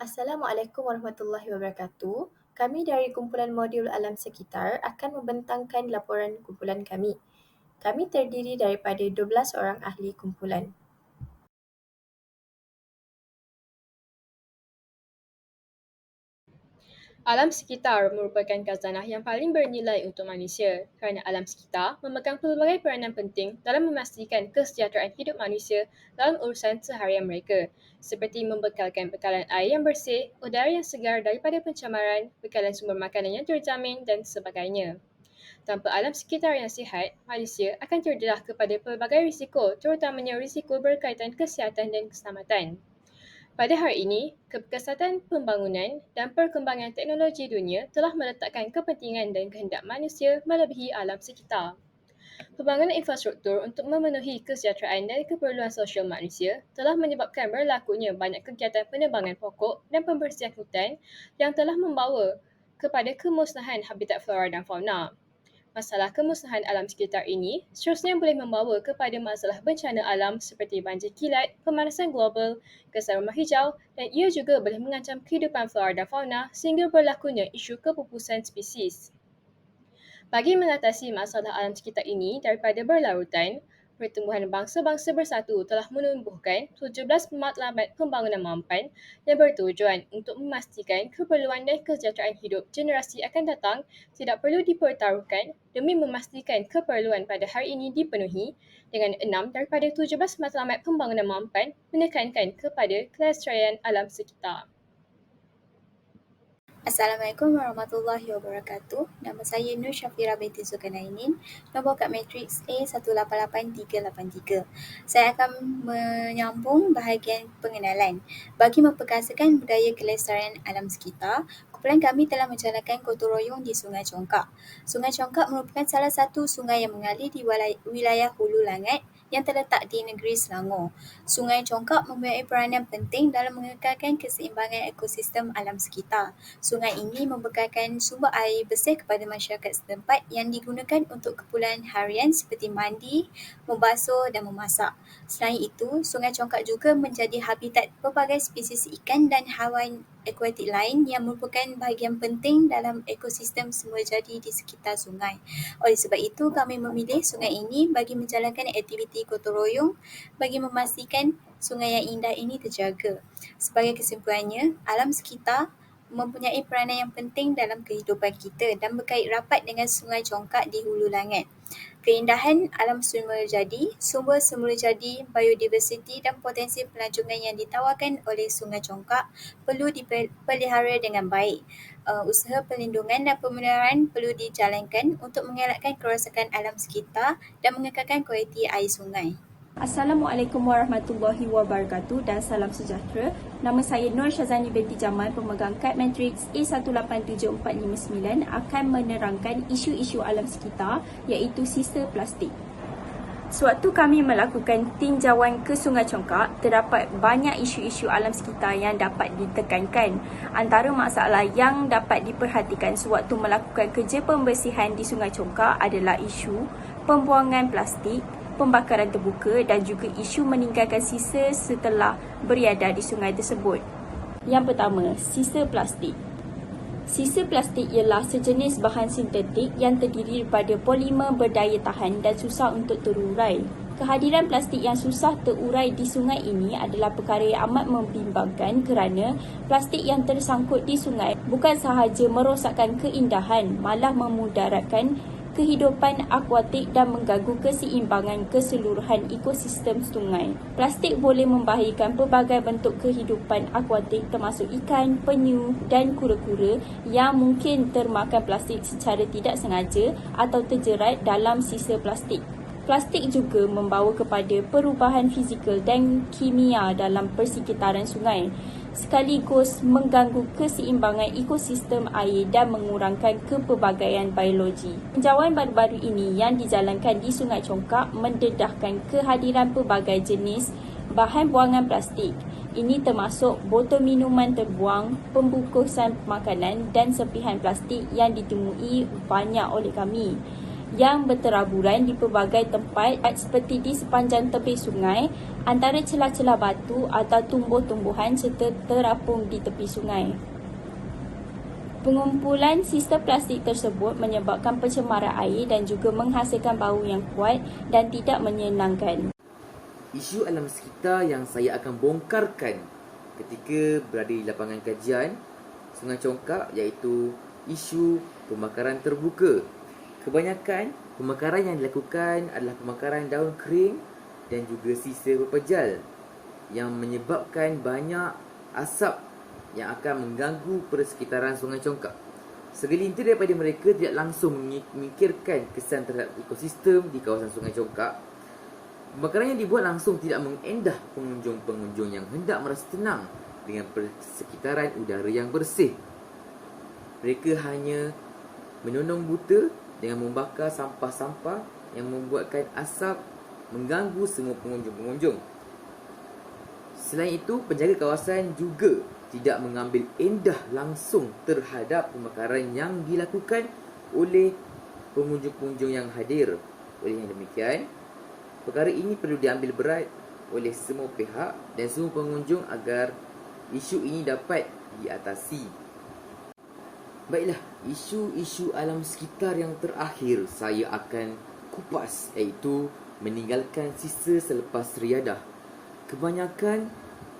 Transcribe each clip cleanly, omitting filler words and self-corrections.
Assalamualaikum warahmatullahi wabarakatuh. Kami dari Kumpulan Modul Alam Sekitar akan membentangkan laporan kumpulan kami. Kami terdiri daripada 12 orang ahli kumpulan. Alam sekitar merupakan khazanah yang paling bernilai untuk manusia kerana alam sekitar memegang pelbagai peranan penting dalam memastikan kesejahteraan hidup manusia dalam urusan seharian mereka, seperti membekalkan bekalan air yang bersih, udara yang segar daripada pencemaran, bekalan sumber makanan yang terjamin dan sebagainya. Tanpa alam sekitar yang sihat, manusia akan terdedah kepada pelbagai risiko, terutamanya risiko berkaitan kesihatan dan keselamatan. Pada hari ini, kepesatan pembangunan dan perkembangan teknologi dunia telah meletakkan kepentingan dan kehendak manusia melebihi alam sekitar. Pembangunan infrastruktur untuk memenuhi kesejahteraan dan keperluan sosial manusia telah menyebabkan berlakunya banyak kegiatan penebangan pokok dan pembersihan hutan yang telah membawa kepada kemusnahan habitat flora dan fauna. Masalah kemusnahan alam sekitar ini seterusnya boleh membawa kepada masalah bencana alam seperti banjir kilat, pemanasan global, kesan rumah hijau dan ia juga boleh mengancam kehidupan flora dan fauna sehingga berlakunya isu kepupusan spesies. Bagi mengatasi masalah alam sekitar ini daripada berlarutan, Pertumbuhan Bangsa-Bangsa Bersatu telah menumbuhkan 17 matlamat pembangunan mampan yang bertujuan untuk memastikan keperluan dan kesejahteraan hidup generasi akan datang tidak perlu dipertaruhkan demi memastikan keperluan pada hari ini dipenuhi dengan 6 daripada 17 matlamat pembangunan mampan menekankan kepada kelestarian alam sekitar. Assalamualaikum warahmatullahi wabarakatuh. Nama saya Nur Syafira binti Zulkarnainin, nombor kad matriks A188383. Saya akan menyambung bahagian pengenalan. Bagi memperkasakan budaya kelestarian alam sekitar, kumpulan kami telah menjalankan gotong royong di Sungai Congkak. Sungai Congkak merupakan salah satu sungai yang mengalir di wilayah Hulu Langat yang terletak di negeri Selangor. Sungai Congkak mempunyai peranan penting dalam mengekalkan keseimbangan ekosistem alam sekitar. Sungai ini membekalkan sumber air bersih kepada masyarakat setempat yang digunakan untuk keperluan harian seperti mandi, membasuh dan memasak. Selain itu, Sungai Congkak juga menjadi habitat pelbagai spesies ikan dan haiwan akuatik lain yang merupakan bahagian penting dalam ekosistem semula jadi di sekitar sungai. Oleh sebab itu, kami memilih sungai ini bagi menjalankan aktiviti gotong royong bagi memastikan sungai yang indah ini terjaga. Sebagai kesimpulannya, alam sekitar mempunyai peranan yang penting dalam kehidupan kita dan berkait rapat dengan Sungai Congkak di Hulu Langat. Keindahan alam semula jadi, sumber semula jadi, biodiversiti dan potensi pelancongan yang ditawarkan oleh Sungai Congkak perlu dipelihara dengan baik. Usaha perlindungan dan pemeliharaan perlu dijalankan untuk mengelakkan kerosakan alam sekitar dan mengekalkan kualiti air sungai. Assalamualaikum warahmatullahi wabarakatuh dan salam sejahtera. Nama saya Nur Syazani binti Jamal, pemegang kad matriks A187459 akan menerangkan isu-isu alam sekitar iaitu sisa plastik. Sewaktu kami melakukan tinjauan ke Sungai Congkak, terdapat banyak isu-isu alam sekitar yang dapat ditekankan. Antara masalah yang dapat diperhatikan sewaktu melakukan kerja pembersihan di Sungai Congkak adalah isu pembuangan plastik, pembakaran terbuka dan juga isu meninggalkan sisa setelah beriadah di sungai tersebut. Yang pertama, sisa plastik. Sisa plastik ialah sejenis bahan sintetik yang terdiri daripada polimer berdaya tahan dan susah untuk terurai. Kehadiran plastik yang susah terurai di sungai ini adalah perkara yang amat membimbangkan kerana plastik yang tersangkut di sungai bukan sahaja merosakkan keindahan, malah memudaratkan kehidupan akuatik dan mengganggu keseimbangan keseluruhan ekosistem sungai. Plastik boleh membahayakan pelbagai bentuk kehidupan akuatik termasuk ikan, penyu dan kura-kura yang mungkin termakan plastik secara tidak sengaja atau terjerat dalam sisa plastik. Plastik juga membawa kepada perubahan fizikal dan kimia dalam persekitaran sungai, sekaligus mengganggu keseimbangan ekosistem air dan mengurangkan kepelbagaian biologi. Tinjauan baru-baru ini yang dijalankan di Sungai Congkak mendedahkan kehadiran pelbagai jenis bahan buangan plastik. Ini termasuk botol minuman terbuang, pembungkusan makanan dan serpihan plastik yang ditemui banyak oleh kami. yang berteraburan di pelbagai tempat seperti di sepanjang tepi sungai, antara celah-celah batu atau tumbuh-tumbuhan serta terapung di tepi sungai. Pengumpulan sisa plastik tersebut menyebabkan pencemaran air dan juga menghasilkan bau yang kuat dan tidak menyenangkan. Isu alam sekitar yang saya akan bongkarkan ketika berada di lapangan kajian Sungai Congkak iaitu isu pembakaran terbuka. Kebanyakan pembakaran yang dilakukan adalah pembakaran daun kering dan juga sisa pepejal yang menyebabkan banyak asap yang akan mengganggu persekitaran Sungai Congkak. Segelintir daripada mereka tidak langsung memikirkan kesan terhadap ekosistem di kawasan Sungai Congkak. Pembakaran yang dibuat langsung tidak mengendah pengunjung-pengunjung yang hendak merasa tenang dengan persekitaran udara yang bersih. Mereka hanya menonong buta dengan membakar sampah-sampah yang membuatkan asap mengganggu semua pengunjung-pengunjung. Selain itu, penjaga kawasan juga tidak mengambil endah langsung terhadap pembakaran yang dilakukan oleh pengunjung-pengunjung yang hadir. Oleh yang demikian, perkara ini perlu diambil berat oleh semua pihak dan semua pengunjung agar isu ini dapat diatasi. Baiklah, isu-isu alam sekitar yang terakhir saya akan kupas iaitu meninggalkan sisa selepas riadah. Kebanyakan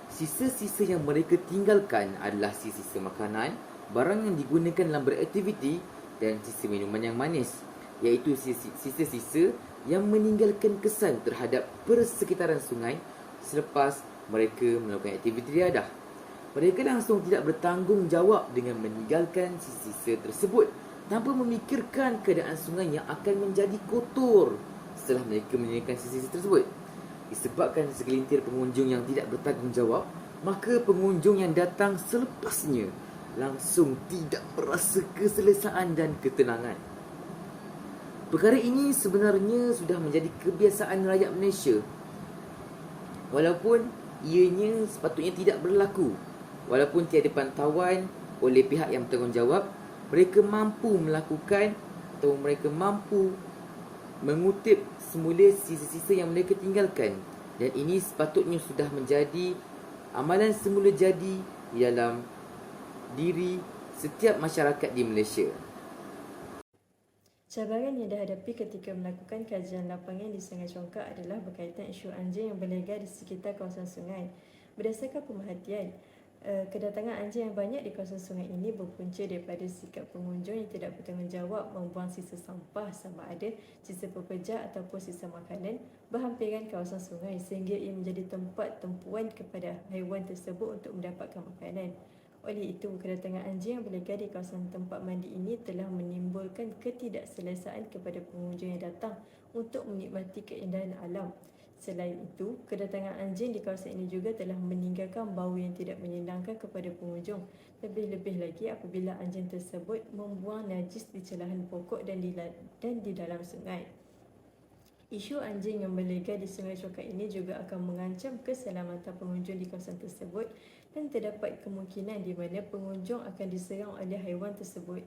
sisa-sisa yang mereka tinggalkan adalah sisa-sisa makanan, barang yang digunakan dalam beraktiviti dan sisa minuman yang manis, iaitu sisa-sisa yang meninggalkan kesan terhadap persekitaran sungai selepas mereka melakukan aktiviti riadah. Mereka langsung tidak bertanggungjawab dengan meninggalkan sisa-sisa tersebut tanpa memikirkan keadaan sungai yang akan menjadi kotor setelah mereka meninggalkan sisa-sisa tersebut. Disebabkan segelintir pengunjung yang tidak bertanggungjawab, maka pengunjung yang datang selepasnya langsung tidak merasa keselesaan dan ketenangan. Perkara ini sebenarnya sudah menjadi kebiasaan rakyat Malaysia. Walaupun ianya sepatutnya tidak berlaku, walaupun tiada pantauan oleh pihak yang bertanggungjawab, mereka mampu melakukan atau mereka mampu mengutip semula sisa-sisa yang mereka tinggalkan. Dan ini sepatutnya sudah menjadi amalan semula jadi di dalam diri setiap masyarakat di Malaysia. Cabaran yang dihadapi ketika melakukan kajian lapangan di Sungai Congkak adalah berkaitan isu anjing yang berlegar di sekitar kawasan sungai. Berdasarkan pemerhatian, kedatangan anjing yang banyak di kawasan sungai ini berpunca daripada sikap pengunjung yang tidak bertanggungjawab membuang sisa sampah sama ada sisa pepejal ataupun sisa makanan berhampiran kawasan sungai sehingga ia menjadi tempat tumpuan kepada haiwan tersebut untuk mendapatkan makanan. Oleh itu, kedatangan anjing yang berlegar di kawasan tempat mandi ini telah menimbulkan ketidakselesaan kepada pengunjung yang datang untuk menikmati keindahan alam. Selain itu, kedatangan anjing di kawasan ini juga telah meninggalkan bau yang tidak menyenangkan kepada pengunjung. Lebih-lebih lagi apabila anjing tersebut membuang najis di celahan pokok dan di dalam sungai. Isu anjing yang berlegar di Sungai Congkak ini juga akan mengancam keselamatan pengunjung di kawasan tersebut dan terdapat kemungkinan di mana pengunjung akan diserang oleh haiwan tersebut.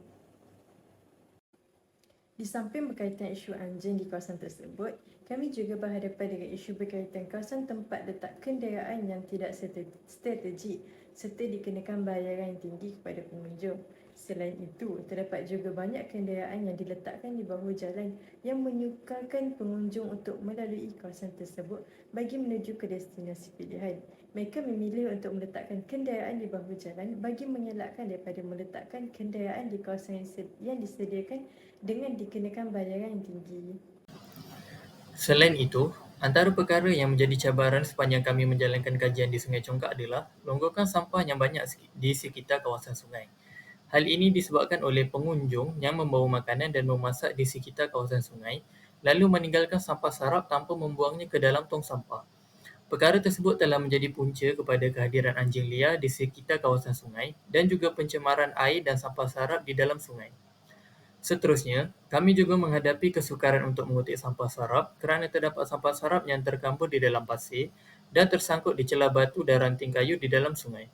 Di samping berkaitan isu anjing di kawasan tersebut, kami juga berhadapan dengan isu berkaitan kawasan tempat letak kenderaan yang tidak strategik serta dikenakan bayaran yang tinggi kepada pengunjung. Selain itu, terdapat juga banyak kenderaan yang diletakkan di bahu jalan yang menyukarkan pengunjung untuk melalui kawasan tersebut bagi menuju ke destinasi pilihan. Mereka memilih untuk meletakkan kenderaan di bahu jalan bagi mengelakkan daripada meletakkan kenderaan di kawasan yang disediakan dengan dikenakan bayaran yang tinggi. Selain itu, antara perkara yang menjadi cabaran sepanjang kami menjalankan kajian di Sungai Congkak adalah longgokan sampah yang banyak di sekitar kawasan sungai. Hal ini disebabkan oleh pengunjung yang membawa makanan dan memasak di sekitar kawasan sungai, lalu meninggalkan sampah sarap tanpa membuangnya ke dalam tong sampah. Perkara tersebut telah menjadi punca kepada kehadiran anjing liar di sekitar kawasan sungai dan juga pencemaran air dan sampah sarap di dalam sungai. Seterusnya, kami juga menghadapi kesukaran untuk mengutip sampah sarap kerana terdapat sampah sarap yang terkambur di dalam pasir dan tersangkut di celah batu dan ranting kayu di dalam sungai.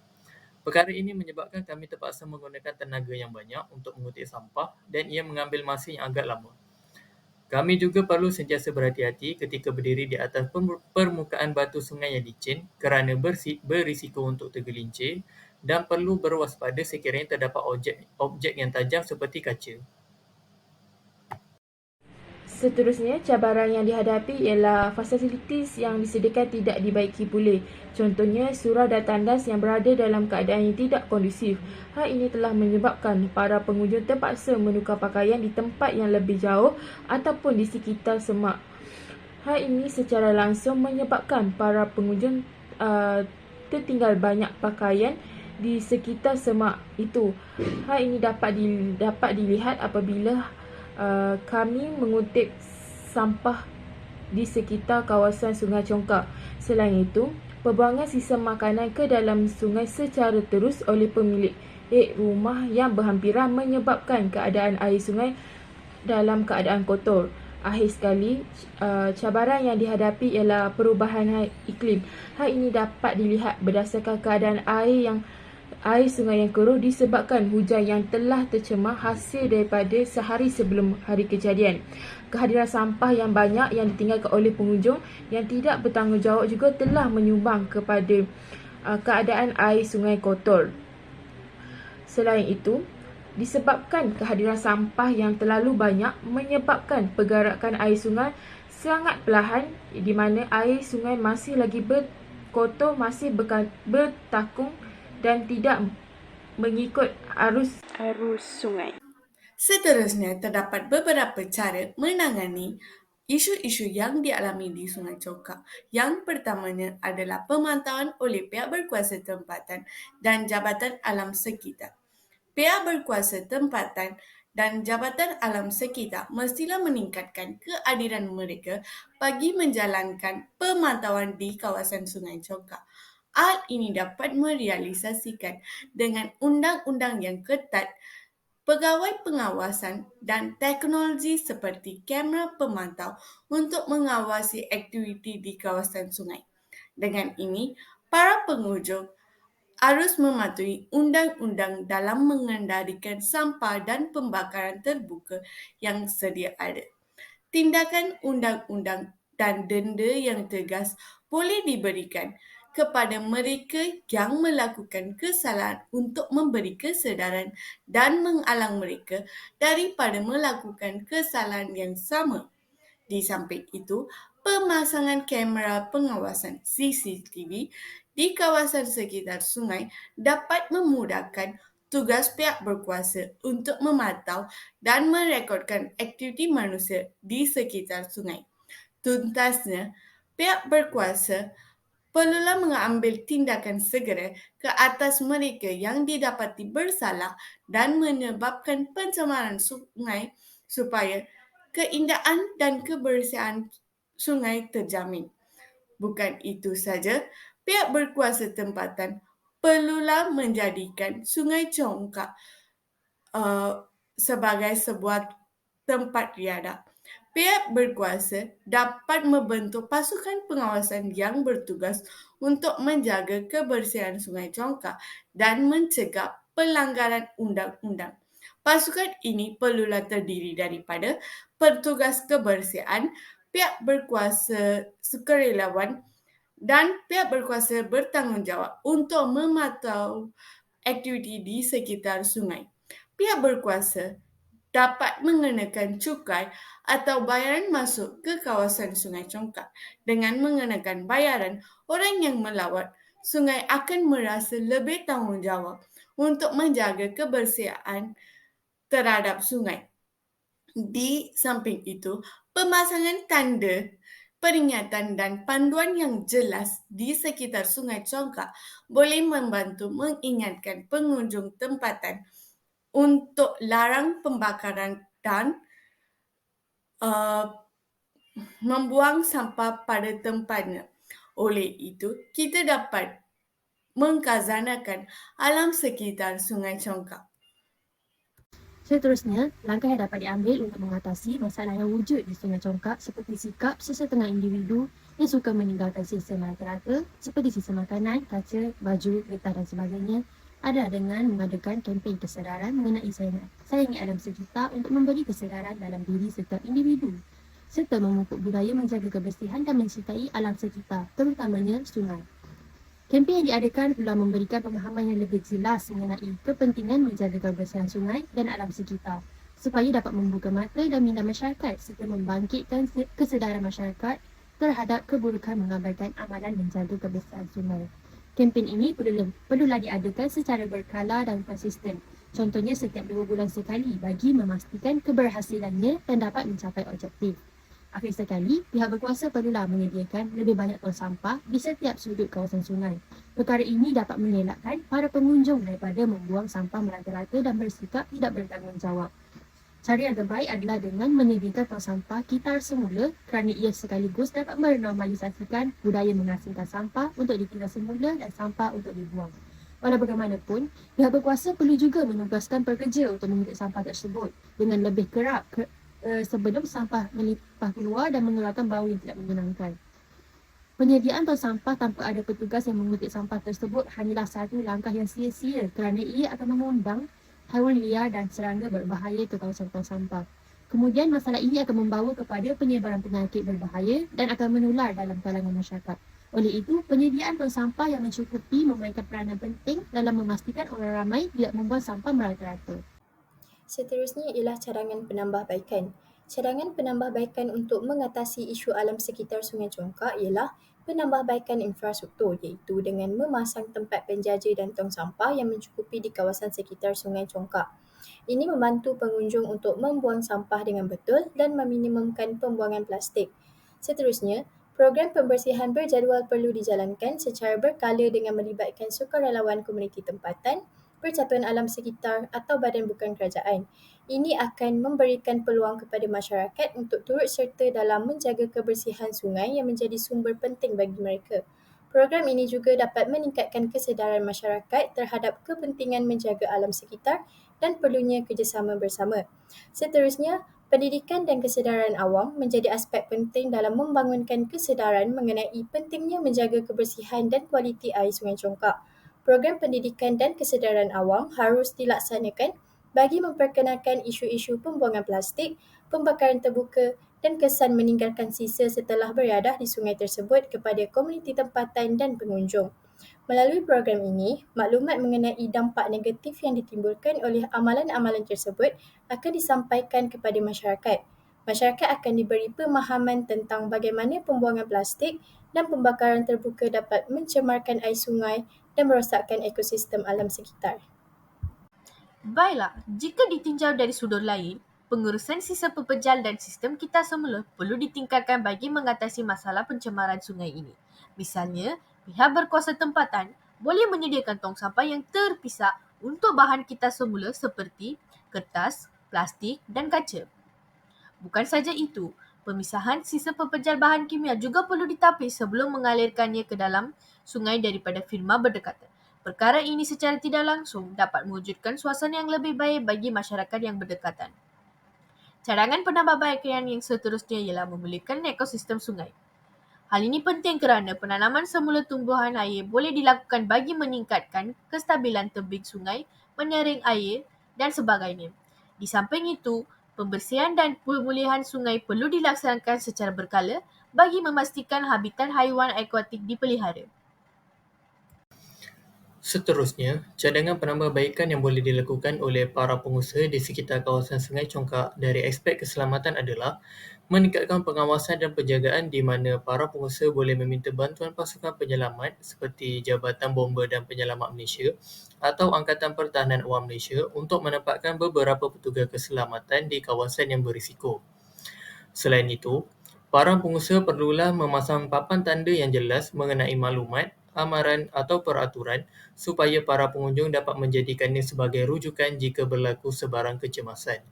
Perkara ini menyebabkan kami terpaksa menggunakan tenaga yang banyak untuk mengutip sampah dan ia mengambil masa yang agak lama. Kami juga perlu sentiasa berhati-hati ketika berdiri di atas permukaan batu sungai yang licin kerana berisiko untuk tergelincir dan perlu berwaspada sekiranya terdapat objek yang tajam seperti kaca. Seterusnya, cabaran yang dihadapi ialah fasilitis yang disediakan tidak dibaiki pulih. Contohnya, surau dan tandas yang berada dalam keadaan yang tidak kondusif. Hal ini telah menyebabkan para pengunjung terpaksa menukar pakaian di tempat yang lebih jauh ataupun di sekitar semak. Hal ini secara langsung menyebabkan para pengunjung tertinggal banyak pakaian di sekitar semak itu. Hal ini dapat dilihat apabila kami mengutip sampah di sekitar kawasan Sungai Congkak. Selain itu, pembuangan sisa makanan ke dalam sungai secara terus oleh pemilik rumah yang berhampiran menyebabkan keadaan air sungai dalam keadaan kotor. Akhir sekali, cabaran yang dihadapi ialah perubahan iklim. Hal ini dapat dilihat berdasarkan keadaan air sungai yang keruh disebabkan hujan yang telah tercemar hasil daripada sehari sebelum hari kejadian. Kehadiran sampah yang banyak yang ditinggalkan oleh pengunjung yang tidak bertanggungjawab juga telah menyumbang kepada keadaan air sungai kotor. Selain itu, disebabkan kehadiran sampah yang terlalu banyak menyebabkan pergerakan air sungai sangat perlahan, di mana air sungai masih lagi berkotor, masih bertakung dan tidak mengikut arus sungai. Seterusnya, terdapat beberapa cara menangani isu-isu yang dialami di Sungai Congkak. Yang pertamanya adalah pemantauan oleh pihak berkuasa tempatan dan Jabatan Alam Sekitar. Pihak berkuasa tempatan dan Jabatan Alam Sekitar mestilah meningkatkan kehadiran mereka bagi menjalankan pemantauan di kawasan Sungai Congkak. Hal ini dapat merealisasikan dengan undang-undang yang ketat, pegawai pengawasan dan teknologi seperti kamera pemantau untuk mengawasi aktiviti di kawasan sungai. Dengan ini, para pengunjung harus mematuhi undang-undang dalam mengendalikan sampah dan pembakaran terbuka yang sedia ada. Tindakan undang-undang dan denda yang tegas boleh diberikan kepada mereka yang melakukan kesalahan untuk memberi kesedaran dan menghalang mereka daripada melakukan kesalahan yang sama. Di samping itu, pemasangan kamera pengawasan CCTV di kawasan sekitar sungai dapat memudahkan tugas pihak berkuasa untuk memantau dan merekodkan aktiviti manusia di sekitar sungai. Tuntasnya, pihak berkuasa perlulah mengambil tindakan segera ke atas mereka yang didapati bersalah dan menyebabkan pencemaran sungai supaya keindahan dan kebersihan sungai terjamin. Bukan itu saja, pihak berkuasa tempatan perlulah menjadikan Sungai Congkak sebagai sebuah tempat riadah. Pihak berkuasa dapat membentuk pasukan pengawasan yang bertugas untuk menjaga kebersihan Sungai Congkak dan mencegah pelanggaran undang-undang. Pasukan ini perlulah terdiri daripada petugas kebersihan, pihak berkuasa sukarelawan dan pihak berkuasa bertanggungjawab untuk memantau aktiviti di sekitar sungai. Pihak berkuasa dapat mengenakan cukai atau bayaran masuk ke kawasan Sungai Congkak. Dengan mengenakan bayaran, orang yang melawat sungai akan merasa lebih tanggungjawab untuk menjaga kebersihan terhadap sungai. Di samping itu, pemasangan tanda peringatan dan panduan yang jelas di sekitar Sungai Congkak boleh membantu mengingatkan pengunjung tempatan untuk larang pembakaran dan membuang sampah pada tempatnya. Oleh itu, kita dapat mengkazanakan alam sekitar Sungai Congkak. Seterusnya, langkah yang dapat diambil untuk mengatasi masalah yang wujud di Sungai Congkak seperti sikap sesetengah individu yang suka meninggalkan sisa rata-rata seperti sisa makanan, kaca, baju, getah dan sebagainya adalah dengan mengadakan kempen kesedaran mengenai sayangi alam sekitar untuk memberi kesedaran dalam diri setiap individu. serta memupuk budaya menjaga kebersihan dan mencintai alam sekitar, terutamanya sungai. Kempen yang diadakan pula memberikan pemahaman yang lebih jelas mengenai kepentingan menjaga kebersihan sungai dan alam sekitar supaya dapat membuka mata dan minda masyarakat serta membangkitkan kesedaran masyarakat terhadap keburukan mengabaikan amalan menjaga kebersihan sungai. Kempen ini perlulah diadakan secara berkala dan konsisten. Contohnya setiap 2 bulan sekali bagi memastikan keberhasilannya dan dapat mencapai objektif. Akhir sekali, pihak berkuasa perlulah menyediakan lebih banyak tong sampah di setiap sudut kawasan sungai. Perkara ini dapat mengelakkan para pengunjung daripada membuang sampah merata-rata dan bersikap tidak bertanggungjawab. Cara yang terbaik adalah dengan menyediakan tong sampah kitar semula kerana ia sekaligus dapat menormalisasikan budaya mengasingkan sampah untuk ditinggal semula dan sampah untuk dibuang. Walau bagaimanapun, pihak berkuasa perlu juga menugaskan pekerja untuk mengangkut sampah tersebut dengan lebih kerap sebelum sampah melimpah keluar dan mengeluarkan bau yang tidak menyenangkan. Penyediaan tong sampah tanpa ada petugas yang mengutip sampah tersebut hanyalah satu langkah yang sia-sia kerana ia akan mengundang haiwan liar dan serangga berbahaya ke kawasan tong sampah. Kemudian masalah ini akan membawa kepada penyebaran penyakit berbahaya dan akan menular dalam kalangan masyarakat. Oleh itu, penyediaan tong sampah yang mencukupi memainkan peranan penting dalam memastikan orang ramai tidak membuang sampah merata-rata. Seterusnya ialah cadangan penambahbaikan. Cadangan penambahbaikan untuk mengatasi isu alam sekitar Sungai Congkak ialah penambahbaikan infrastruktur iaitu dengan memasang tempat penjaja dan tong sampah yang mencukupi di kawasan sekitar Sungai Congkak. Ini membantu pengunjung untuk membuang sampah dengan betul dan meminimumkan pembuangan plastik. Seterusnya, program pembersihan berjadual perlu dijalankan secara berkala dengan melibatkan sukarelawan komuniti tempatan, Persatuan Alam Sekitar atau badan bukan kerajaan. Ini akan memberikan peluang kepada masyarakat untuk turut serta dalam menjaga kebersihan sungai yang menjadi sumber penting bagi mereka. Program ini juga dapat meningkatkan kesedaran masyarakat terhadap kepentingan menjaga alam sekitar dan perlunya kerjasama bersama. Seterusnya, pendidikan dan kesedaran awam menjadi aspek penting dalam membangunkan kesedaran mengenai pentingnya menjaga kebersihan dan kualiti air Sungai Congkak. Program pendidikan dan kesedaran awam harus dilaksanakan bagi memperkenalkan isu-isu pembuangan plastik, pembakaran terbuka dan kesan meninggalkan sisa setelah beriadah di sungai tersebut kepada komuniti tempatan dan pengunjung. Melalui program ini, maklumat mengenai dampak negatif yang ditimbulkan oleh amalan-amalan tersebut akan disampaikan kepada masyarakat. Masyarakat akan diberi pemahaman tentang bagaimana pembuangan plastik dan pembakaran terbuka dapat mencemarkan air sungai dan merosakkan ekosistem alam sekitar. Baiklah, jika ditinjau dari sudut lain, pengurusan sisa pepejal dan sistem kitar semula perlu ditingkatkan bagi mengatasi masalah pencemaran sungai ini. Misalnya, pihak berkuasa tempatan boleh menyediakan tong sampah yang terpisah untuk bahan kitar semula seperti kertas, plastik dan kaca. Bukan saja itu, pemisahan sisa pepejal bahan kimia juga perlu ditapis sebelum mengalirkannya ke dalam sungai daripada firma berdekatan. Perkara ini secara tidak langsung dapat mewujudkan suasana yang lebih baik bagi masyarakat yang berdekatan. Cadangan penambahbaikan yang seterusnya ialah memulihkan ekosistem sungai. Hal ini penting kerana penanaman semula tumbuhan air boleh dilakukan bagi meningkatkan kestabilan tebing sungai, menyaring air dan sebagainya. Di samping itu, pembersihan dan pemulihan sungai perlu dilaksanakan secara berkala bagi memastikan habitat haiwan akuatik dipelihara. Seterusnya, cadangan penambahbaikan yang boleh dilakukan oleh para pengusaha di sekitar kawasan Sungai Congkak dari aspek keselamatan adalah meningkatkan pengawasan dan penjagaan di mana para pengusaha boleh meminta bantuan pasukan penyelamat seperti Jabatan Bomba dan Penyelamat Malaysia atau Angkatan Pertahanan Awam Malaysia untuk menempatkan beberapa petugas keselamatan di kawasan yang berisiko. Selain itu, para pengusaha perlulah memasang papan tanda yang jelas mengenai maklumat, amaran atau peraturan supaya para pengunjung dapat menjadikannya sebagai rujukan jika berlaku sebarang kecemasan.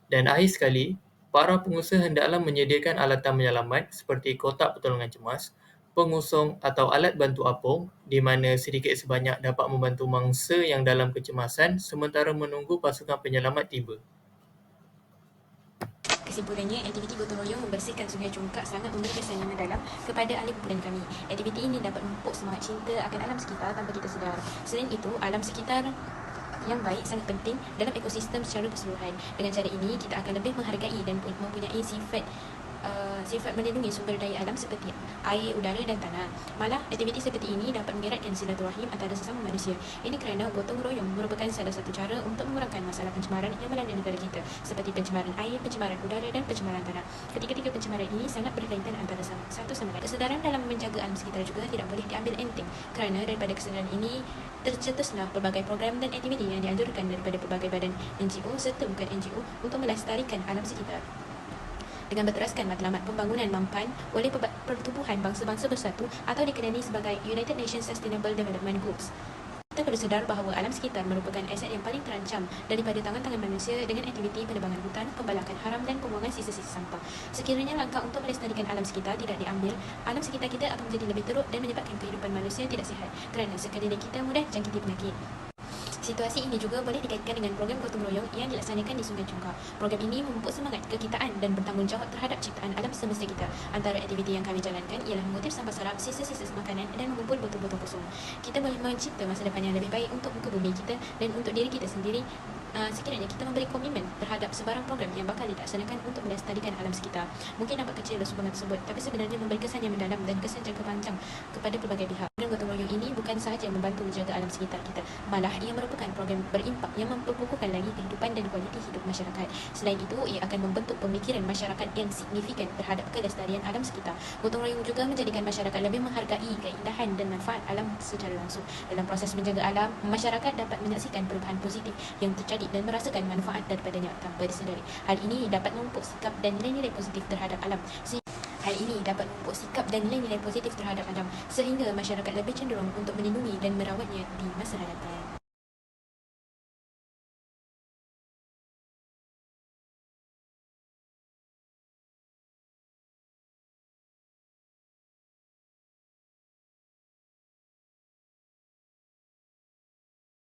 Dan akhir sekali, para pengusaha hendaklah menyediakan alatan menyelamat seperti kotak pertolongan cemas, pengusung atau alat bantu apung di mana sedikit sebanyak dapat membantu mangsa yang dalam kecemasan sementara menunggu pasukan penyelamat tiba. Kesimpulannya, aktiviti gotong royong membersihkan Sungai Congkak sangat memberi kesan yang mendalam kepada ahli kumpulan kami. Aktiviti ini dapat memupuk semangat cinta akan alam sekitar tanpa kita sedar. Selain itu, alam sekitar yang baik sangat penting dalam ekosistem secara keseluruhan. Dengan cara ini, kita akan lebih menghargai dan mempunyai sifat sifat melindungi sumber daya alam seperti air, udara dan tanah. Malah, aktiviti seperti ini dapat mengeratkan silaturahim antara sesama manusia. Ini kerana gotong royong merupakan salah satu cara untuk mengurangkan masalah pencemaran yang melanda negara kita, seperti pencemaran air, pencemaran udara dan pencemaran tanah. Ketiga-tiga pencemaran ini sangat berkaitan antara satu sama lain. Kesedaran dalam menjaga alam sekitar juga tidak boleh diambil enteng, kerana daripada kesedaran ini tercetuslah pelbagai program dan aktiviti yang dianjurkan daripada pelbagai badan NGO serta bukan NGO untuk melestarikan alam sekitar. Dengan berteraskan matlamat pembangunan mampan oleh pertubuhan bangsa-bangsa bersatu atau dikenali sebagai United Nations Sustainable Development Goals. Kita perlu sedar bahawa alam sekitar merupakan aset yang paling terancam daripada tangan-tangan manusia dengan aktiviti penebangan hutan, pembalakan haram dan pembuangan sisa-sisa sampah. Sekiranya langkah untuk melestarikan alam sekitar tidak diambil, alam sekitar kita akan menjadi lebih teruk dan menyebabkan kehidupan manusia tidak sihat kerana sekeliling kita mudah jangkiti penyakit. Situasi ini juga boleh dikaitkan dengan program gotong royong yang dilaksanakan di Sungai Congkak. Program ini memupuk semangat kekitaan dan bertanggungjawab terhadap ciptaan alam semesta kita. Antara aktiviti yang kami jalankan ialah mengutip sampah sarap, sisa-sisa makanan dan mengumpul botol-botol kosong. Kita boleh mencipta masa depan yang lebih baik untuk muka bumi kita dan untuk diri kita sendiri sekiranya kita memberi komitmen terhadap sebarang program yang bakal dilaksanakan untuk melestarikan alam sekitar. Mungkin nampak kecil sumbangan tersebut, tapi sebenarnya memberi kesan yang mendalam dan kesan jangka panjang kepada pelbagai pihak. Program gotong royong ini bukan sahaja membantu menjaga alam sekitar kita, malah ia merupakan program berimpak yang memperkukuhkan lagi kehidupan dan kualiti hidup masyarakat. Selain itu, ia akan membentuk pemikiran masyarakat yang signifikan terhadap kelestarian alam sekitar. Gotong royong juga menjadikan masyarakat lebih menghargai keindahan dan manfaat alam secara langsung. Dalam proses menjaga alam, masyarakat dapat menyaksikan perubahan positif yang terjadi dan merasakan manfaat daripadanya tanpa disedari. Hal ini dapat memupuk sikap dan nilai-nilai positif terhadap alam. Sehingga masyarakat lebih cenderung untuk melindungi dan merawatnya di masa hadapan.